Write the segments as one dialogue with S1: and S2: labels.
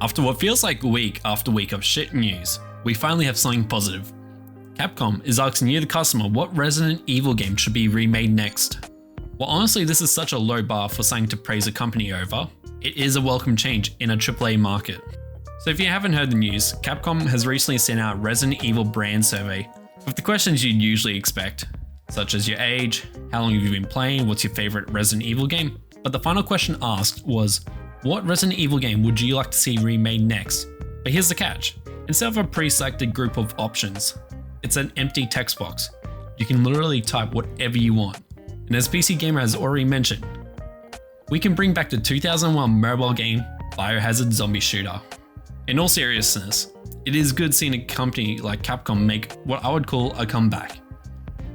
S1: After what feels like week after week of shit news, we finally have something positive. Capcom is asking you, the customer, what Resident Evil game should be remade next. While honestly this is such a low bar for something to praise a company over, it is a welcome change in a AAA market. So if you haven't heard the news, Capcom has recently sent out a Resident Evil brand survey with the questions you'd usually expect, such as your age, how long have you been playing, what's your favorite Resident Evil game. But the final question asked was, what Resident Evil game would you like to see remade next? But here's the catch. Instead of a pre-selected group of options, it's an empty text box. You can literally type whatever you want. And as PC Gamer has already mentioned, we can bring back the 2001 mobile game Biohazard Zombie Shooter. In all seriousness, it is good seeing a company like Capcom make what I would call a comeback.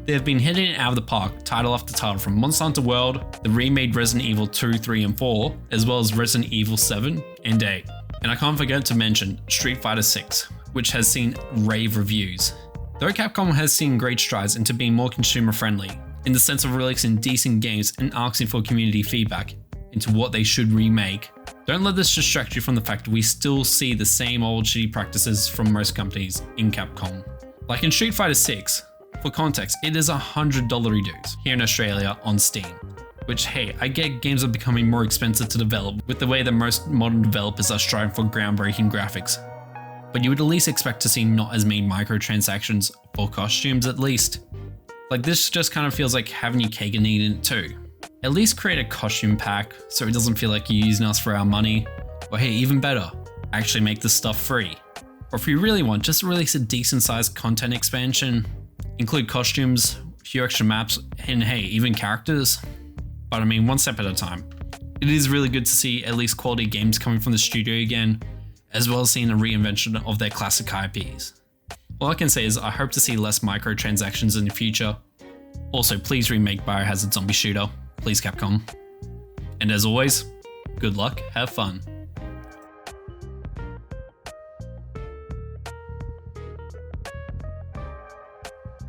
S1: They have been hitting it out of the park title after title, from Monster Hunter World, the remade Resident Evil 2, 3 and 4, as well as Resident Evil 7 and 8. And I can't forget to mention Street Fighter 6, which has seen rave reviews. Though Capcom has seen great strides into being more consumer friendly, in the sense of releasing decent games and asking for community feedback into what they should remake, don't let this distract you from the fact we still see the same old shitty practices from most companies in Capcom. Like in Street Fighter 6, for context, it is $100 reduced here in Australia on Steam. Which, hey, I get games are becoming more expensive to develop with the way that most modern developers are striving for groundbreaking graphics. But you would at least expect to see not as many microtransactions for costumes at least. Like, this just kind of feels like having your cake and eating it too. At least create a costume pack so it doesn't feel like you're using us for our money. Or hey, even better, actually make this stuff free. Or if you really want, just release a decent sized content expansion. Include costumes, a few extra maps, and hey, even characters. But I mean, one step at a time. It is really good to see at least quality games coming from the studio again, as well as seeing a reinvention of their classic IPs. All I can say is I hope to see less microtransactions in the future. Also, please remake Biohazard Zombie Shooter. Please, Capcom. And as always, good luck, have fun.